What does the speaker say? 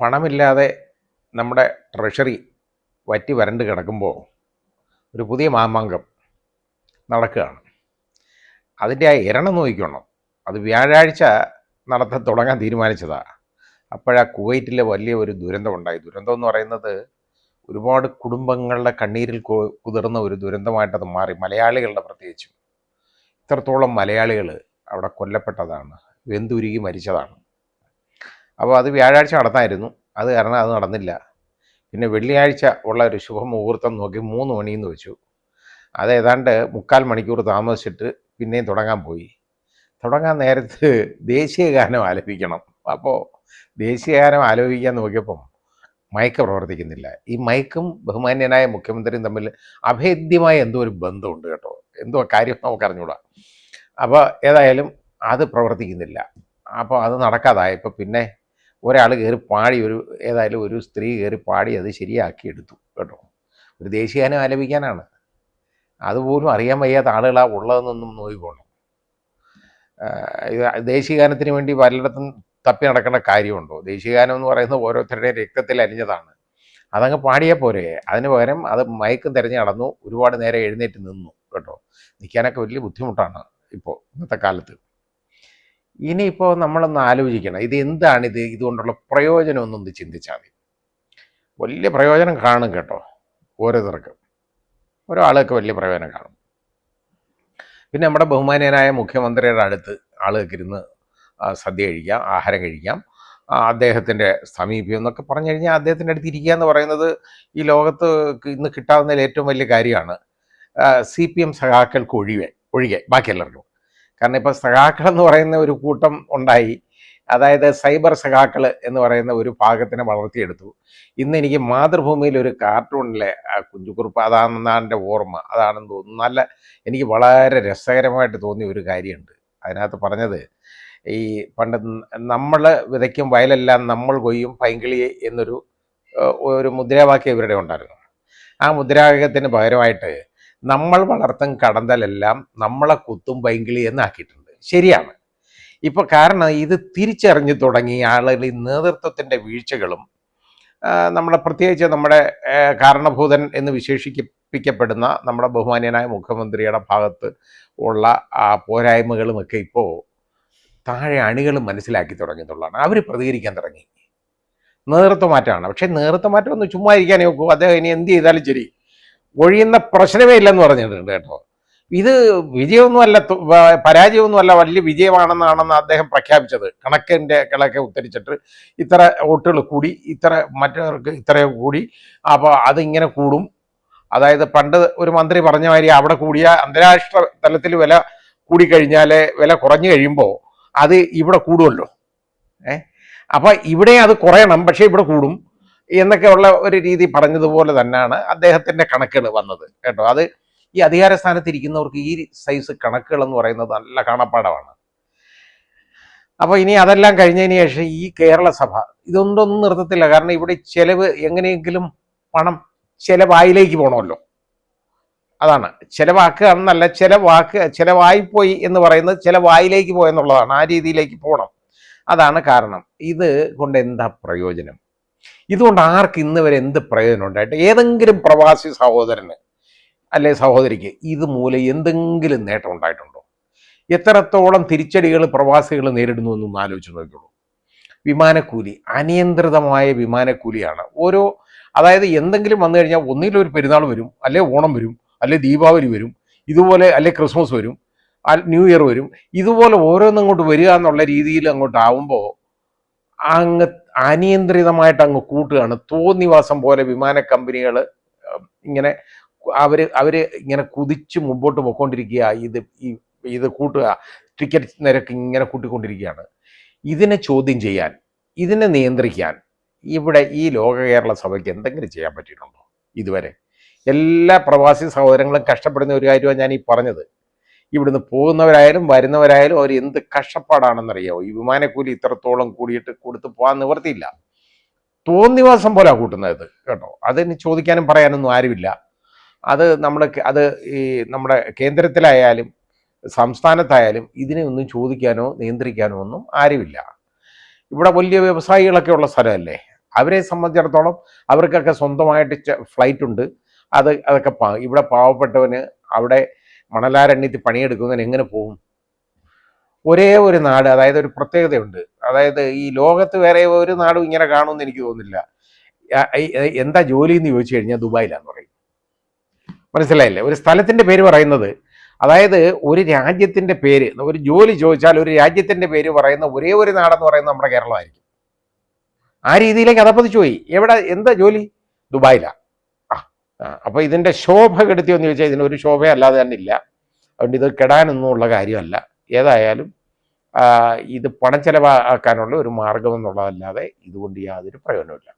പണമില്ലാതെ നമ്മുടെ ട്രഷറി വറ്റി വരണ്ട് കിടക്കുമ്പോൾ ഒരു പുതിയ മാമാങ്കം നടക്കുകയാണ്. അതിൻ്റെ ആ ഇരണം നോക്കിക്കണം. അത് വ്യാഴാഴ്ച തുടങ്ങാൻ തീരുമാനിച്ചതാണ്. അപ്പോഴാ കുവൈറ്റിലെ വലിയ ഒരു ദുരന്തമുണ്ടായി. ദുരന്തം എന്ന് പറയുന്നത് ഒരുപാട് കുടുംബങ്ങളുടെ കണ്ണീരിൽ കുതിർന്ന ഒരു ദുരന്തമായിട്ടത് മാറി. മലയാളികളുടെ പ്രത്യേകിച്ചും ഇത്രത്തോളം മലയാളികൾ അവിടെ കൊല്ലപ്പെട്ടതാണ്, വെന്തുരുകി മരിച്ചതാണ്. അപ്പോൾ അത് വ്യാഴാഴ്ച നടത്തായിരുന്നു. അത് കാരണം അത് നടന്നില്ല. പിന്നെ വെള്ളിയാഴ്ച ഉള്ള ഒരു ശുഭമുഹൂർത്തം നോക്കി 3 മണിയെന്ന് വെച്ചു. അത് ഏതാണ്ട് 3/4 മണിക്കൂർ താമസിച്ചിട്ട് പിന്നെയും തുടങ്ങാൻ പോയി. തുടങ്ങാൻ നേരത്ത് ദേശീയ ഗാനം ആലപിക്കണം. അപ്പോൾ ദേശീയ ഗാനം ആലോചിക്കാൻ നോക്കിയപ്പം മൈക്ക് പ്രവർത്തിക്കുന്നില്ല. ഈ മൈക്കും ബഹുമാന്യനായ മുഖ്യമന്ത്രിയും തമ്മിൽ അഭേദ്യമായ എന്തോ ഒരു ബന്ധമുണ്ട് കേട്ടോ. എന്തോ കാര്യം നമുക്ക് അറിഞ്ഞൂടാ. അപ്പോൾ ഏതായാലും അത് പ്രവർത്തിക്കുന്നില്ല. അപ്പോൾ അത് നടക്കാതായപ്പോൾ പിന്നെ ഒരാൾ കയറി പാടി, ഏതായാലും ഒരു സ്ത്രീ കയറി പാടി അത് ശരിയാക്കി എടുത്തു കേട്ടോ. ഒരു ദേശീയഗാനം ആലപിക്കാനാണ്. അതുപോലും അറിയാൻ വയ്യാത്ത ആളുകളാണ് ഉള്ളതെന്നൊന്നും നോക്കിക്കോണം. ദേശീയഗാനത്തിന് വേണ്ടി പലയിടത്തും തപ്പി നടക്കേണ്ട കാര്യമുണ്ടോ? ദേശീയഗാനം എന്ന് പറയുന്നത് ഓരോരുത്തരുടെയും രക്തത്തിൽ അലിഞ്ഞതാണ്. അതങ്ങ് പാടിയാൽ പോരെ. അതിന് പകരം അത് മയക്കും തിരഞ്ഞ് നടന്നു. ഒരുപാട് നേരം എഴുന്നേറ്റ് നിന്നു കേട്ടോ. നിൽക്കാനൊക്കെ വലിയ ബുദ്ധിമുട്ടാണ് ഇപ്പോൾ ഇന്നത്തെ കാലത്ത്. ഇനിയിപ്പോൾ നമ്മളൊന്ന് ആലോചിക്കണം, ഇത് എന്താണിത്, ഇതുകൊണ്ടുള്ള പ്രയോജനം ഒന്നൊന്ന് ചിന്തിച്ചാൽ മതി. വലിയ പ്രയോജനം കാണും കേട്ടോ. ഓരോരുത്തർക്കും ഓരോ ആളുകൾക്ക് വലിയ പ്രയോജനം കാണും. പിന്നെ നമ്മുടെ ബഹുമാന്യനായ മുഖ്യമന്ത്രിയുടെ അടുത്ത് ആളുകൾക്ക് ഇരുന്ന് സദ്യ കഴിക്കാം, ആഹാരം കഴിക്കാം, അദ്ദേഹത്തിൻ്റെ സമീപം എന്നൊക്കെ പറഞ്ഞു കഴിഞ്ഞാൽ അദ്ദേഹത്തിൻ്റെ അടുത്ത് ഇരിക്കുക എന്ന് പറയുന്നത് ഈ ലോകത്ത് ഇന്ന് കിട്ടാവുന്നതിൽ ഏറ്റവും വലിയ കാര്യമാണ്. CPM സഖാക്കൾക്ക് ഒഴികെ ബാക്കി എല്ലാവർക്കും. കാരണം ഇപ്പോൾ സഖാക്കൾ എന്ന് പറയുന്ന ഒരു കൂട്ടം ഉണ്ടായി. അതായത് സൈബർ സഖാക്കൾ എന്ന് പറയുന്ന ഒരു ഭാഗത്തിനെ വളർത്തിയെടുത്തു. ഇന്ന് എനിക്ക് മാതൃഭൂമിയിൽ ഒരു കാർട്ടൂണിലെ കുഞ്ചുകുറുപ്പ്, അതാണെന്നാണ് എൻ്റെ ഓർമ്മ, അതാണെന്ന് തോന്നുന്നു. എനിക്ക് വളരെ രസകരമായിട്ട് തോന്നിയ ഒരു കാര്യമുണ്ട്. അതിനകത്ത് പറഞ്ഞത്, ഈ പണ്ട് നമ്മൾ വിതയ്ക്കും വയലെല്ലാം നമ്മൾ കൊയ്യും പൈങ്കിളി എന്നൊരു മുദ്രാവാക്യം ഇവരുടെ ഉണ്ടായിരുന്നു. ആ മുദ്രാവാക്യത്തിന് പകരമായിട്ട് നമ്മൾ വളർത്തും കടന്തലെല്ലാം നമ്മളെ കുത്തും പൈങ്കിളി എന്നാക്കിയിട്ടുണ്ട്. ശരിയാണ്. ഇപ്പോൾ കാരണം ഇത് തിരിച്ചറിഞ്ഞു തുടങ്ങി ആളുകൾ. ഈ നേതൃത്വത്തിൻ്റെ വീഴ്ചകളും പ്രത്യേകിച്ച് നമ്മുടെ കാരണഭൂതൻ എന്ന് വിശേഷിപ്പിക്കപ്പെടുന്ന നമ്മുടെ ബഹുമാന്യനായ മുഖ്യമന്ത്രിയുടെ ഭാഗത്ത് ഉള്ള പോരായ്മകളുമൊക്കെ ഇപ്പോൾ താഴെ അണികൾ മനസ്സിലാക്കി തുടങ്ങിയിട്ടുള്ളതാണ്. അവർ പ്രതികരിക്കാൻ തുടങ്ങി. നേതൃത്വമാറ്റമാണ്. പക്ഷേ നേതൃത്വമാറ്റം ഒന്ന് ചുമ്മാ ഇരിക്കാനേ നോക്കൂ. അദ്ദേഹം ഇനി എന്ത് ചെയ്താലും ശരി, ഒഴിയുന്ന പ്രശ്നമേ ഇല്ലെന്ന് പറഞ്ഞിട്ടുണ്ട് കേട്ടോ. ഇത് വിജയമൊന്നുമല്ല, പരാജയമൊന്നുമല്ല, വലിയ വിജയമാണെന്നാണെന്ന് അദ്ദേഹം പ്രഖ്യാപിച്ചത്. കണക്കെ ഉത്തരിച്ചിട്ട് ഇത്ര വോട്ടുകൾ കൂടി, ഇത്ര മറ്റവർക്ക് ഇത്ര കൂടി, അപ്പോൾ അതിങ്ങനെ കൂടും. അതായത് പണ്ട് ഒരു മന്ത്രി പറഞ്ഞ മാതിരി അവിടെ കൂടിയ അന്താരാഷ്ട്ര തലത്തിൽ വില കൂടിക്കഴിഞ്ഞാൽ വില കുറഞ്ഞു കഴിയുമ്പോൾ അത് ഇവിടെ കൂടുമല്ലോ. അപ്പോൾ ഇവിടെ അത് കുറയണം, പക്ഷേ ഇവിടെ കൂടും എന്നൊക്കെയുള്ള ഒരു രീതി പറഞ്ഞതുപോലെ തന്നെയാണ് അദ്ദേഹത്തിൻ്റെ കണക്കുകൾ വന്നത് കേട്ടോ. അത് ഈ അധികാര സ്ഥാനത്തിരിക്കുന്നവർക്ക് ഈ സൈസ് കണക്കുകൾ എന്ന് പറയുന്നത് നല്ല കാണപ്പാടമാണ്. അപ്പോൾ ഇനി അതെല്ലാം കഴിഞ്ഞതിന് ശേഷം ഈ കേരള സഭ ഇതൊന്നും നിർത്തത്തില്ല. കാരണം ഇവിടെ ചെലവ് എങ്ങനെയെങ്കിലും പണം ചെലവായിലേക്ക് പോകണമല്ലോ. അതാണ് ചെലവാക്കുക എന്നല്ല, ചെലവായിപ്പോയി എന്ന് പറയുന്നത് ചെലവായിലേക്ക് പോയെന്നുള്ളതാണ്. ആ രീതിയിലേക്ക് പോകണം. അതാണ് കാരണം. ഇത് കൊണ്ട് എന്താ പ്രയോജനം? ഇതുകൊണ്ട് ആർക്ക് ഇന്ന് വരെ എന്ത് പ്രയോജനം ഉണ്ടായിട്ട്? ഏതെങ്കിലും പ്രവാസി സഹോദരന് അല്ലെ സഹോദരിക്ക് ഇതുമൂലം എന്തെങ്കിലും നേട്ടം ഉണ്ടായിട്ടുണ്ടോ? എത്രത്തോളം തിരിച്ചടികൾ പ്രവാസികൾ നേരിടുന്നു എന്നൊന്ന് ആലോചിച്ച് നോക്കിയുള്ളൂ. വിമാനക്കൂലി, അനിയന്ത്രിതമായ വിമാനക്കൂലിയാണ്. അതായത് എന്തെങ്കിലും വന്നു കഴിഞ്ഞാൽ ഒന്നിലൊരു പെരുന്നാൾ വരും, അല്ലെ ഓണം വരും, അല്ലെ ദീപാവലി വരും, ഇതുപോലെ അല്ലെ ക്രിസ്മസ് വരും, ന്യൂ ഇയർ വരും. ഇതുപോലെ ഓരോന്നും അങ്ങോട്ട് വരിക എന്നുള്ള രീതിയിൽ അങ്ങോട്ടാവുമ്പോൾ അങ്ങ് അനിയന്ത്രിതമായിട്ട് അങ്ങ് കൂട്ടുകയാണ്. തോന്നിവാസം പോലെ വിമാന കമ്പനികൾ ഇങ്ങനെ അവർ ഇങ്ങനെ കുതിച്ച് മുമ്പോട്ട് പോയിക്കൊണ്ടിരിക്കുക. ഇത് കൂട്ടുക, ടിക്കറ്റ് നിരക്ക് ഇങ്ങനെ കൂട്ടിക്കൊണ്ടിരിക്കുകയാണ്. ഇതിനെ ചോദ്യം ചെയ്യാൻ, ഇതിനെ നിയന്ത്രിക്കാൻ ഇവിടെ ഈ ലോക കേരള സഭയ്ക്ക് എന്തെങ്കിലും ചെയ്യാൻ പറ്റിയിട്ടുണ്ടോ ഇതുവരെ? എല്ലാ പ്രവാസി സഹോദരങ്ങളും കഷ്ടപ്പെടുന്ന ഒരു കാര്യമാണ് ഞാൻ ഈ പറഞ്ഞത്. ഇവിടുന്ന് പോകുന്നവരായാലും വരുന്നവരായാലും അവർ എന്ത് കഷ്ടപ്പാടാണെന്നറിയാമോ? ഈ വിമാനക്കൂലി ഇത്രത്തോളം കൊടുത്ത് പോകാൻ നിവർത്തിയില്ല. തോന്നിവാസം പോലെ കൂട്ടുന്നത് കേട്ടോ. അതിന് ചോദിക്കാനും പറയാനൊന്നും ആരുമില്ല. അത് നമ്മുടെ കേന്ദ്രത്തിലായാലും സംസ്ഥാനത്തായാലും ഇതിനെ ഒന്നും ചോദിക്കാനോ നിയന്ത്രിക്കാനോ ഒന്നും ആരുമില്ല. ഇവിടെ വലിയ വ്യവസായികളൊക്കെ ഉള്ള സ്ഥലമല്ലേ. അവരെ സംബന്ധിച്ചിടത്തോളം അവർക്കൊക്കെ സ്വന്തമായിട്ട് ഫ്ലൈറ്റ് ഉണ്ട്. അതൊക്കെ ഇവിടെ പാവപ്പെട്ടവന് അവിടെ മണലാരണ്യത്തിൽ പണിയെടുക്കുന്നതിന് എങ്ങനെ പോകും? ഒരേ ഒരു നാട്, അതായത് ഒരു പ്രത്യേകതയുണ്ട്. അതായത് ഈ ലോകത്ത് വേറെ ഒരു നാടും ഇങ്ങനെ കാണുമെന്ന് എനിക്ക് തോന്നുന്നില്ല. എന്താ ജോലി എന്ന് ചോദിച്ചു കഴിഞ്ഞാൽ ദുബായിലാന്ന് പറയും. മനസ്സിലായില്ലേ? ഒരു സ്ഥലത്തിൻ്റെ പേര് പറയുന്നത്, അതായത് ഒരു രാജ്യത്തിൻ്റെ പേര്, ഒരു ജോലി ചോദിച്ചാൽ ഒരു രാജ്യത്തിൻ്റെ പേര് പറയുന്ന ഒരേ ഒരു നാടെന്ന് പറയുന്നത് നമ്മുടെ കേരളമായിരിക്കും. ആ രീതിയിലേക്ക് അതപ്പതിച്ചു പോയി. എവിടെ എന്താ ജോലി? ദുബായിലാണ്. അപ്പോൾ ഇതിൻ്റെ ശോഭ കെടുത്തിയോ എന്ന് ചോദിച്ചാൽ ഇതിനൊരു ശോഭയല്ലാതെ തന്നെ ഇല്ല. അതുകൊണ്ട് ഇത് കെടാനൊന്നും ഉള്ള കാര്യമല്ല. ഏതായാലും ഇത് പണം ചെലവാക്കാനുള്ള ഒരു മാർഗം എന്നുള്ളതല്ലാതെ ഇതുകൊണ്ട് യാതൊരു പ്രയോജനമില്ല.